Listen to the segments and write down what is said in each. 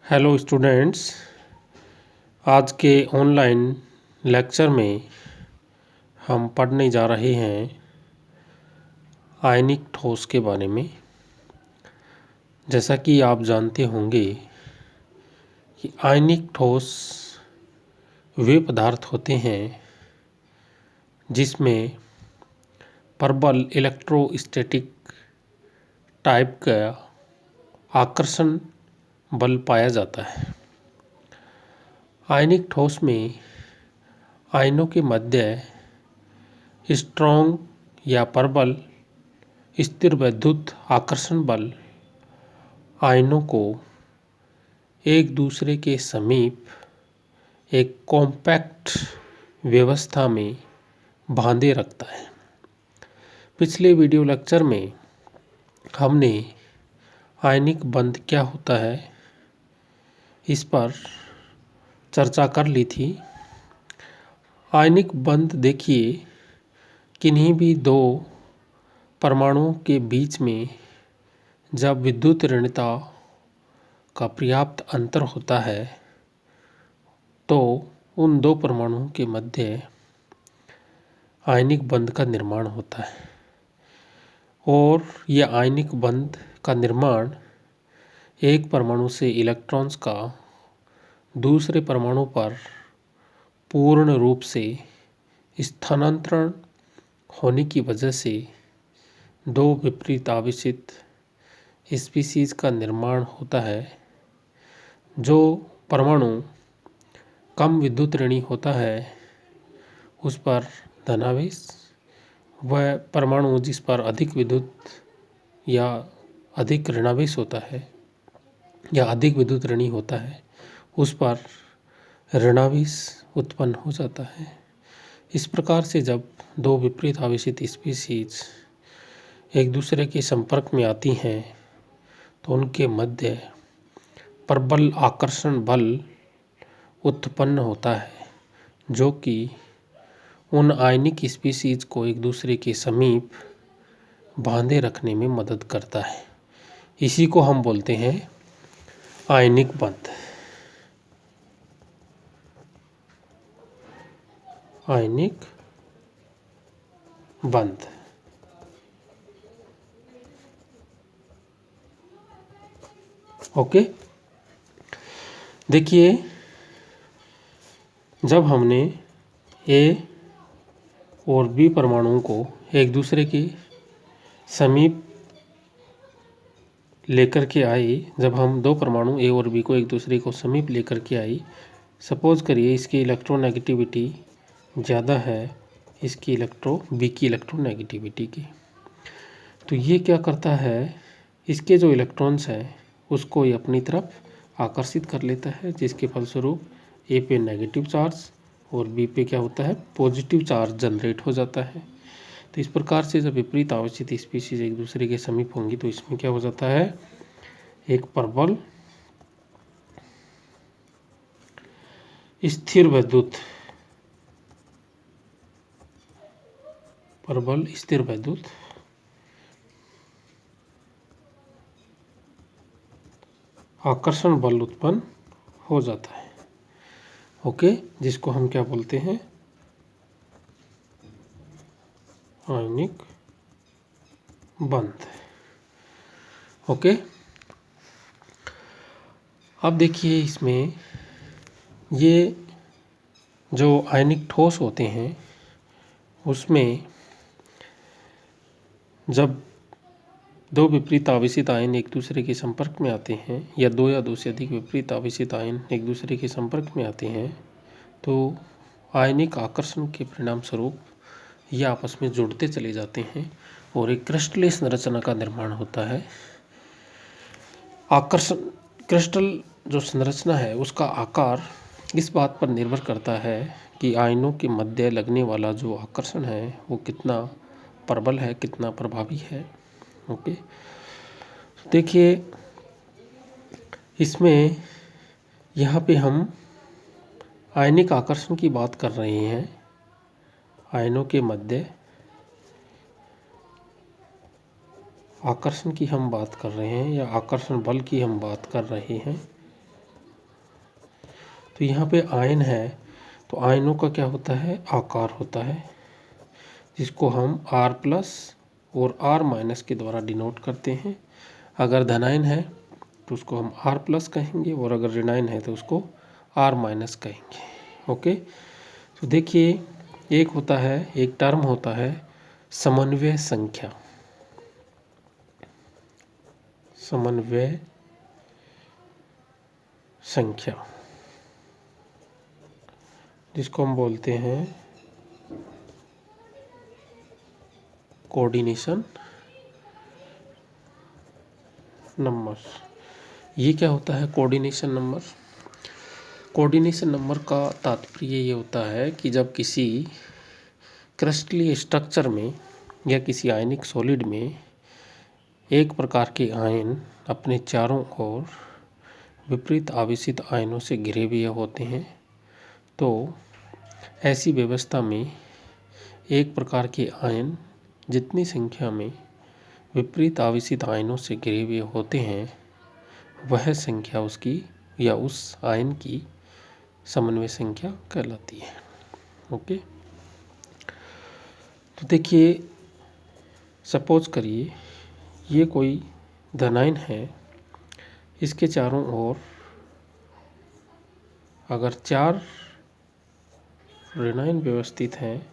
Hello students. आज के online lecture में हम पढ़ने जा रहे हैं आयनिक ठोस के बारे में। जैसा कि आप जानते होंगे कि आयनिक ठोस वे पदार्थ होते हैं जिसमें प्रबल इलेक्ट्रोस्टैटिक टाइप का आकर्षण बल पाया जाता है। आयनिक ठोस में आयनों के मध्य स्ट्रॉन्ग या प्रबल स्थिर वैद्युत आकर्षण बल आयनों को एक दूसरे के समीप एक कॉम्पैक्ट व्यवस्था में बांधे रखता है। पिछले वीडियो लेक्चर में हमने आयनिक बंध क्या होता है इस पर चर्चा कर ली थी। आयनिक बंध देखिए, किन्हीं भी दो परमाणुओं के बीच में जब विद्युत ऋणता का पर्याप्त अंतर होता है तो उन दो परमाणुओं के मध्य आयनिक बंध का निर्माण होता है। और यह आयनिक बंध का निर्माण एक परमाणु से इलेक्ट्रॉन्स का दूसरे परमाणु पर पूर्ण रूप से स्थानांतरण होने की वजह से दो विपरीत आवेशित स्पीशीज का निर्माण होता है। जो परमाणु कम विद्युत ऋणी होता है उस पर धनावेश, वह परमाणु जिस पर अधिक विद्युत या अधिक ऋणावेश होता है या अधिक विद्युत ऋणी होता है उस पर ऋणावेश उत्पन्न हो जाता है। इस प्रकार से जब दो विपरीत आवेशित स्पीशीज एक दूसरे के संपर्क में आती हैं तो उनके मध्य प्रबल आकर्षण बल उत्पन्न होता है जो कि उन आयनिक स्पीशीज को एक दूसरे के समीप बांधे रखने में मदद करता है। इसी को हम बोलते हैं आयनिक बंध। आयनिक बंध ओके। देखिए, जब हमने ए और बी परमाणुओं को एक दूसरे के समीप लेकर के आए, जब हम दो परमाणु ए और बी को एक दूसरे को समीप लेकर के आई, सपोज करिए इसकी इलेक्ट्रोनेगेटिविटी ज़्यादा है इसकी बी की इलेक्ट्रोनेगेटिविटी की, तो ये क्या करता है, इसके जो इलेक्ट्रॉन्स हैं उसको ये अपनी तरफ आकर्षित कर लेता है, जिसके फलस्वरूप ए पे नेगेटिव चार्ज और बी पे क्या होता है, पॉजिटिव चार्ज जनरेट हो जाता है। तो इस प्रकार से जब विपरीत आवेशित स्पीशीज एक दूसरे के समीप होंगी तो इसमें क्या हो जाता है, एक प्रबल स्थिर वैद्युत आकर्षण बल उत्पन्न हो जाता है। ओके, जिसको हम क्या बोलते हैं, आयनिक बंध। ओके, अब देखिए इसमें ये जो आयनिक ठोस होते हैं उसमें जब दो विपरीत आवेशित आयन एक दूसरे के संपर्क में आते हैं या दो से अधिक विपरीत आवेशित आयन एक दूसरे के संपर्क में आते हैं तो आयनिक आकर्षण के परिणाम स्वरूप ये आपस में जुड़ते चले जाते हैं और एक क्रिस्टलीय संरचना का निर्माण होता है। आकर्षण क्रिस्टल जो संरचना है उसका आकार इस बात पर निर्भर करता है कि आयनों के मध्य लगने वाला जो आकर्षण है वो कितना प्रबल है, कितना प्रभावी है। ओके, देखिए इसमें यहाँ पे हम आयनिक आकर्षण की बात कर रहे हैं। आयनों के मध्य आकर्षण की हम बात कर रहे हैं या आकर्षण बल की हम बात कर रहे हैं। तो यहाँ पे आयन है, तो आयनों का क्या होता है, आकार होता है, जिसको हम R+ और R- के द्वारा डिनोट करते हैं। अगर धनायन है तो उसको हम R+ कहेंगे, और अगर ऋणायन है तो उसको R- कहेंगे। ओके, तो देखिए एक होता है, एक टर्म होता है समन्वय संख्या। समन्वय संख्या, जिसको हम बोलते हैं कोऑर्डिनेशन नंबर। ये क्या होता है कोऑर्डिनेशन नंबर? कोऑर्डिनेशन नंबर का तात्पर्य ये होता है कि जब किसी क्रिस्टलीय स्ट्रक्चर में या किसी आयनिक सॉलिड में एक प्रकार के आयन अपने चारों ओर विपरीत आवेशित आयनों से घिरे हुए होते हैं, तो ऐसी व्यवस्था में एक प्रकार के आयन जितनी संख्या में विपरीत आवेशित आयनों से घिरे हुए होते हैं, वह संख्या उसकी या उस आयन की समन्वय संख्या कहलाती है। ओके, तो देखिए सपोज करिए ये कोई धनायन है, इसके चारों ओर अगर 4 ऋणायन व्यवस्थित हैं,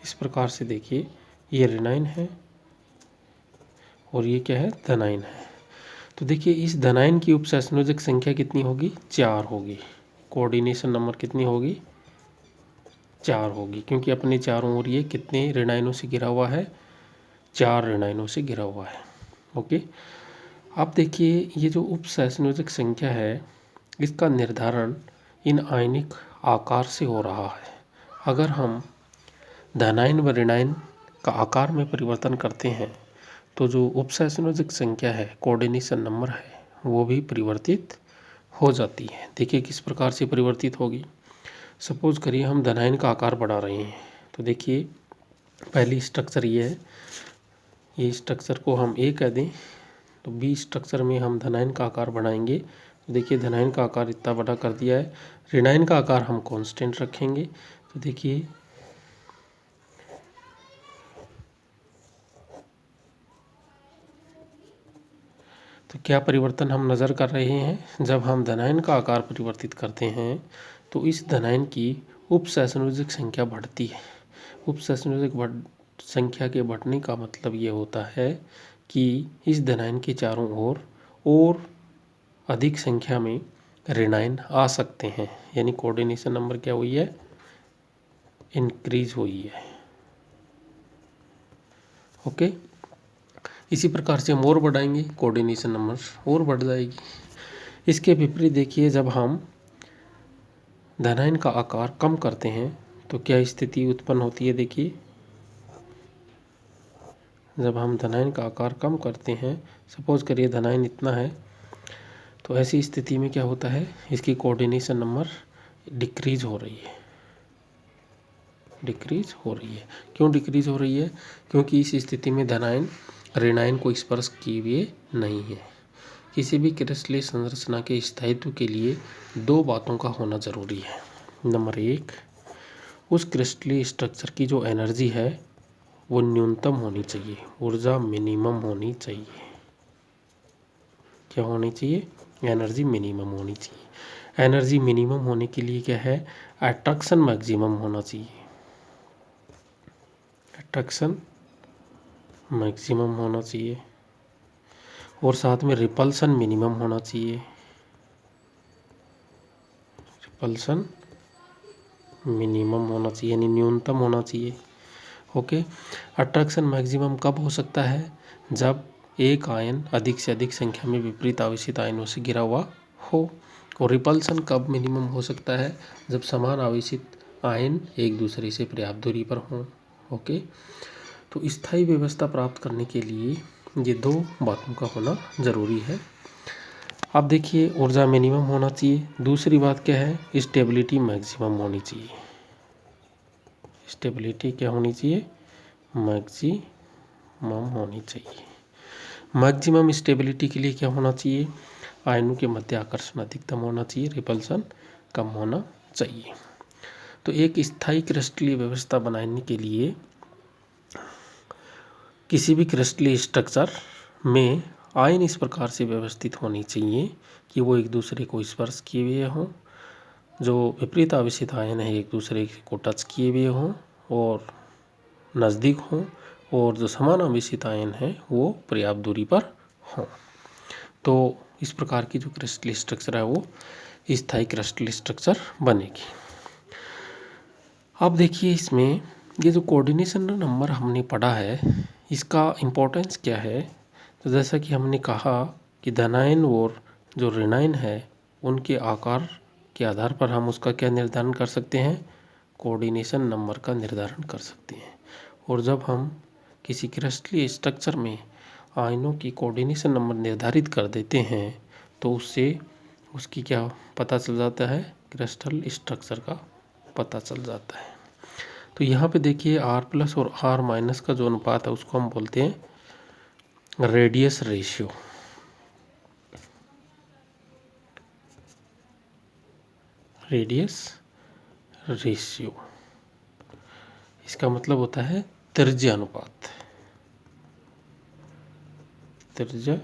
इस प्रकार से देखिए ये ऋणायन है और ये क्या है, धनायन है। तो देखिए इस धनायन की उपसंयोजक संख्या कितनी होगी, 4 होगी। कोऑर्डिनेशन नंबर कितनी होगी, 4 होगी, क्योंकि अपने चारों ओर ये कितने ऋणायनों से घिरा हुआ है, 4 ऋणायनों से घिरा हुआ है। ओके, अब देखिए ये जो उपसंयोजक संख्या है, इसका निर्धारण इन आयनिक आकार से हो रहा है। अगर हम धनायन व ऋणायन का आकार में परिवर्तन करते हैं तो जो उपसंयोजक संख्या है, कोऑर्डिनेशन नंबर है, वो भी परिवर्तित हो जाती है। देखिए किस प्रकार से परिवर्तित होगी। सपोज करिए हम धनायन का आकार बढ़ा रहे हैं, तो देखिए पहली स्ट्रक्चर ये है, ये स्ट्रक्चर को हम A कह दें, तो B स्ट्रक्चर में हम धनायन का आकार बढ़ाएंगे। तो देखिए धनायन का आकार इतना बड़ा कर दिया है, ऋणायन का आकार हम कांस्टेंट रखेंगे। तो देखिए तो क्या परिवर्तन हम नज़र कर रहे हैं, जब हम धनायन का आकार परिवर्तित करते हैं तो इस धनायन की उपसंयोजक संख्या बढ़ती है। उपसंयोजक संख्या के बढ़ने का मतलब ये होता है कि इस धनायन के चारों ओर और अधिक संख्या में ऋणायन आ सकते हैं, यानी कोऑर्डिनेशन नंबर क्या हुई है, इंक्रीज हुई है। ओके, इसी प्रकार से हम और बढ़ाएंगे, कोऑर्डिनेशन नंबर और बढ़ जाएगी। इसके विपरीत देखिए जब हम धनायन का आकार कम करते हैं तो क्या स्थिति उत्पन्न होती है। देखिए जब हम धनायन का आकार कम करते हैं, सपोज करिए धनायन इतना है, तो ऐसी स्थिति में क्या होता है, इसकी कोऑर्डिनेशन नंबर डिक्रीज हो रही है। डिक्रीज हो रही है, क्यों डिक्रीज हो रही है, क्योंकि इस स्थिति में धनायन ऋणायन को स्पर्श किए हुए नहीं है। किसी भी क्रिस्टलीय संरचना के स्थायित्व के लिए 2 बातों का होना जरूरी है। नंबर 1, उस क्रिस्टलीय स्ट्रक्चर की जो एनर्जी है वो न्यूनतम होनी चाहिए, ऊर्जा मिनिमम होनी चाहिए। क्या होनी चाहिए, एनर्जी मिनिमम होनी चाहिए। एनर्जी मिनिमम होने के लिए क्या है, अट्रैक्शन मैक्सिमम होना चाहिए। अट्रैक्शन मैक्सिमम होना चाहिए और साथ में रिपल्सन मिनिमम होना चाहिए। रिपल्सन मिनिमम होना चाहिए, यानी न्यूनतम होना चाहिए। ओके, अट्रैक्शन मैक्सिमम कब हो सकता है, जब एक आयन अधिक से अधिक संख्या में विपरीत आवेशित आयनों से घिरा हुआ हो। और रिपल्सन कब मिनिमम हो सकता है, जब समान आवेशित आयन एक दूसरे से पर्याप्त दूरी पर हों। ओके, तो स्थायी व्यवस्था प्राप्त करने के लिए ये 2 बातों का होना ज़रूरी है। अब देखिए ऊर्जा मिनिमम होना चाहिए। दूसरी बात क्या है, स्टेबिलिटी मैक्सिमम होनी चाहिए। स्टेबिलिटी क्या होनी चाहिए, मैक्सिमम होनी चाहिए। मैक्सिमम स्टेबिलिटी के लिए क्या होना चाहिए, आयनों के मध्य आकर्षण अधिकतम होना चाहिए, रिपल्सन कम होना चाहिए। तो एक स्थायी क्रिस्टलीय व्यवस्था बनाने के लिए किसी भी क्रिस्टलीय स्ट्रक्चर में आयन इस प्रकार से व्यवस्थित होनी चाहिए कि वो एक दूसरे को स्पर्श किए हुए हों, जो विपरीत आवेशित आयन है एक दूसरे को टच किए हुए हों और नज़दीक हों, और जो समान आवेशित आयन है वो पर्याप्त दूरी पर हों। तो इस प्रकार की जो क्रिस्टलीय स्ट्रक्चर है वो स्थायी क्रिस्टलीय स्ट्रक्चर बनेगी। अब देखिए इसमें ये जो कोऑर्डिनेशन नंबर हमने पढ़ा है इसका इम्पोर्टेंस क्या है। तो जैसा कि हमने कहा कि धनायन और जो ऋणायन है उनके आकार के आधार पर हम उसका क्या निर्धारण कर सकते हैं, कोऑर्डिनेशन नंबर का निर्धारण कर सकते हैं। और जब हम किसी क्रिस्टलीय स्ट्रक्चर में आयनों की कोऑर्डिनेशन नंबर निर्धारित कर देते हैं तो उससे उसकी क्या पता चल जाता है, क्रिस्टल स्ट्रक्चर का पता चल जाता है। तो यहाँ पे देखिए R+ और R- का जो अनुपात है उसको हम बोलते हैं रेडियस रेशियो। रेडियस रेशियो इसका मतलब होता है त्रिज्या अनुपात। त्रिज्या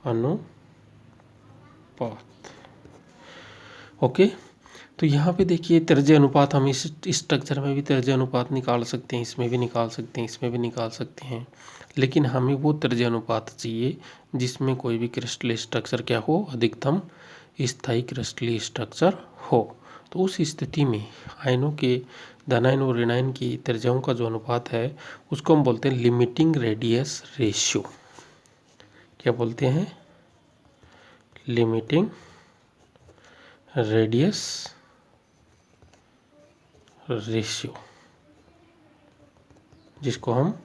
अनुपात, ओके। तो यहाँ पे देखिए त्रिज्या अनुपात हम इस स्ट्रक्चर में भी त्रिज्या अनुपात निकाल सकते हैं, इसमें भी निकाल सकते हैं, इसमें भी निकाल सकते हैं, लेकिन हमें वो त्रिज्या अनुपात चाहिए जिसमें कोई भी क्रिस्टलीय स्ट्रक्चर क्या हो, अधिकतम स्थायी क्रिस्टलीय स्ट्रक्चर हो। तो उस स्थिति में आयनों के धनायन और ऋणायन की त्रिज्याओं का जो अनुपात है उसको हम बोलते हैं लिमिटिंग रेडियस रेशियो। क्या बोलते हैं, लिमिटिंग रेडियस रेशियो, जिसको हम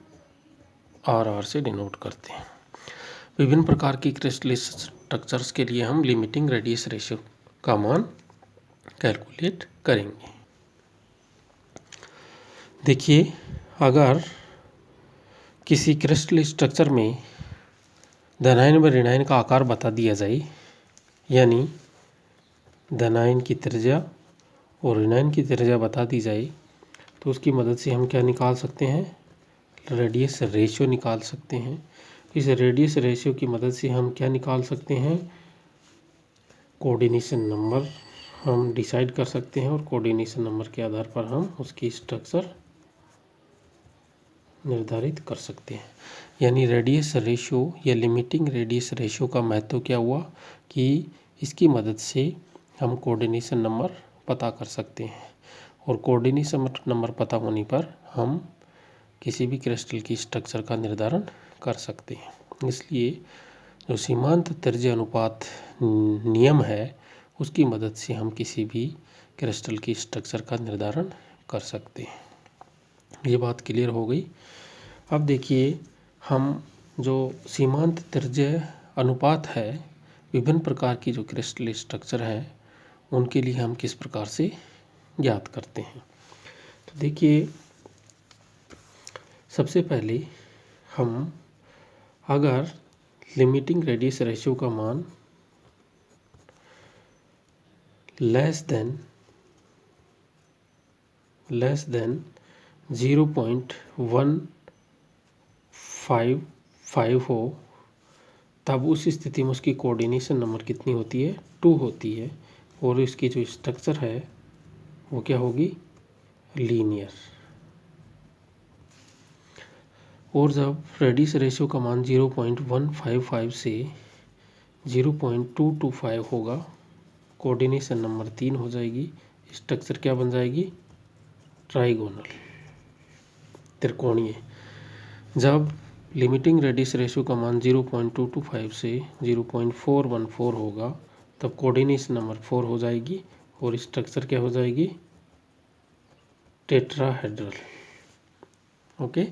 RR से डिनोट करते हैं। विभिन्न प्रकार की क्रिस्टलीय स्ट्रक्चर्स के लिए हम लिमिटिंग रेडियस रेशियो का मान कैलकुलेट करेंगे। देखिए अगर किसी क्रिस्टलीय स्ट्रक्चर में धनायन व ऋणायन का आकार बता दिया जाए, यानी धनायन की त्रिज्या और ऋणायन की त्रिज्या बता दी जाए, तो उसकी मदद से हम क्या निकाल सकते हैं, रेडियस रेशियो निकाल सकते हैं। इस रेडियस रेशियो की मदद से हम क्या निकाल सकते हैं, कोऑर्डिनेशन नंबर हम डिसाइड कर सकते हैं, और कोऑर्डिनेशन नंबर के आधार पर हम उसकी स्ट्रक्चर निर्धारित कर सकते हैं। यानी रेडियस रेशियो या लिमिटिंग रेडियस रेशियो का महत्व क्या हुआ कि इसकी मदद से हम कोऑर्डिनेशन नंबर पता कर सकते हैं, और कोऑर्डिनेशन नंबर पता होने पर हम किसी भी क्रिस्टल की स्ट्रक्चर का निर्धारण कर सकते हैं। इसलिए जो सीमांत त्रिज्या अनुपात नियम है उसकी मदद से हम किसी भी क्रिस्टल की स्ट्रक्चर का निर्धारण कर सकते हैं। ये बात क्लियर हो गई। अब देखिए हम जो सीमांत त्रिज्या अनुपात है विभिन्न प्रकार की जो क्रिस्टल स्ट्रक्चर है उनके लिए हम किस प्रकार से ज्ञात करते हैं। तो देखिए सबसे पहले हम अगर लिमिटिंग रेडियस रेशियो का मान लेस देन 0.155 हो, तब उस स्थिति में उसकी कोऑर्डिनेशन नंबर कितनी होती है, 2 होती है, और इसकी जो स्ट्रक्चर है वो क्या होगी, लीनियर। और जब रेडियस रेशियो का मान 0.155 से 0.225 होगा, कोऑर्डिनेशन नंबर 3 हो जाएगी, स्ट्रक्चर क्या बन जाएगी, ट्राइगोनल, त्रिकोणीय। जब लिमिटिंग रेडियस रेशियो का मान 0.225 से 0.414 होगा तब कोऑर्डिनेशन नंबर 4 हो जाएगी, और स्ट्रक्चर क्या हो जाएगी, टेट्राहेड्रल, ओके।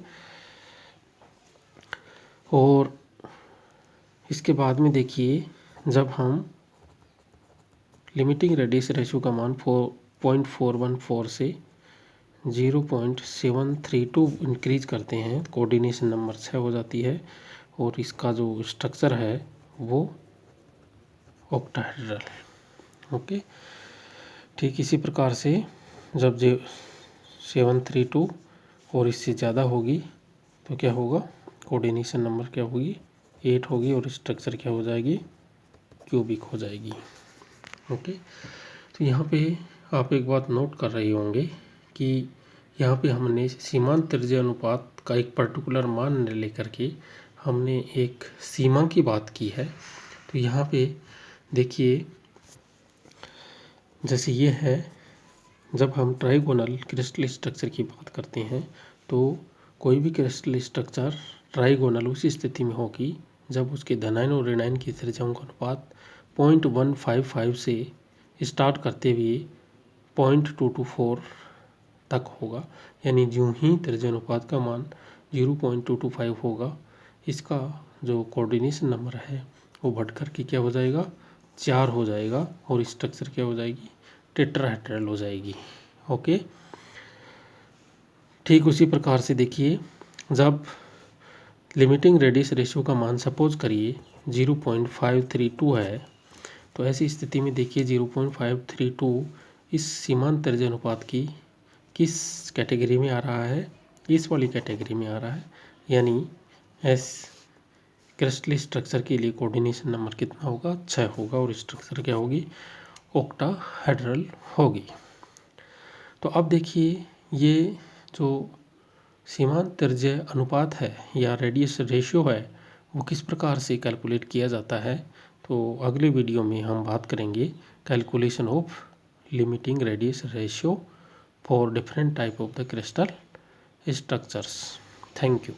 और इसके बाद में देखिए जब हम लिमिटिंग रेडियस रेशियो का मान 4.414 से 0.732 इंक्रीज करते हैं कोऑर्डिनेशन नंबर 6 हो जाती है और इसका जो स्ट्रक्चर है वो ऑक्टाहेड्रल। ओके, ठीक इसी प्रकार से जब 732 और इससे ज़्यादा होगी तो क्या होगा, कोऑर्डिनेशन नंबर क्या होगी, 8 होगी और स्ट्रक्चर क्या हो जाएगी, क्यूबिक हो जाएगी। ओके, तो यहाँ पे आप एक बात नोट कर रहे होंगे कि यहाँ पे हमने सीमांत त्रिज्या अनुपात का एक पर्टिकुलर मान लेकर के हमने एक सीमा की बात की है। तो यहाँ पे देखिए, जैसे ये है, जब हम ट्राइगोनल क्रिस्टल स्ट्रक्चर की बात करते हैं तो कोई भी क्रिस्टल स्ट्रक्चर ट्राइगोनल उसी स्थिति में होगी जब उसके धनायन और ऋणायन की त्रिज्याओं का अनुपात 0.155 से स्टार्ट करते हुए 0.224 तक होगा। यानी जो ही त्रिज्या अनुपात का मान 0.225 होगा, इसका जो कोऑर्डिनेशन नंबर है वो बढ़ कर के क्या हो जाएगा, 4 हो जाएगा और स्ट्रक्चर क्या हो जाएगी, टेट्राहेड्रल हो जाएगी। ओके, ठीक उसी प्रकार से देखिए, जब लिमिटिंग रेडियस रेशियो का मान सपोज करिए 0.532 है, तो ऐसी स्थिति में देखिए 0.532 इस सीमांत त्रिज्या अनुपात की किस कैटेगरी में आ रहा है, इस वाली कैटेगरी में आ रहा है। यानी एस क्रिस्टल स्ट्रक्चर के लिए कोऑर्डिनेशन नंबर कितना होगा, 6 होगा और स्ट्रक्चर क्या होगी, ऑक्टाहेड्रल होगी। तो अब देखिए, ये जो सीमांत त्रिज्या अनुपात है या रेडियस रेशियो है वो किस प्रकार से कैलकुलेट किया जाता है, तो अगले वीडियो में हम बात करेंगे calculation of limiting radius ratio for different type of the crystal structures. Thank you.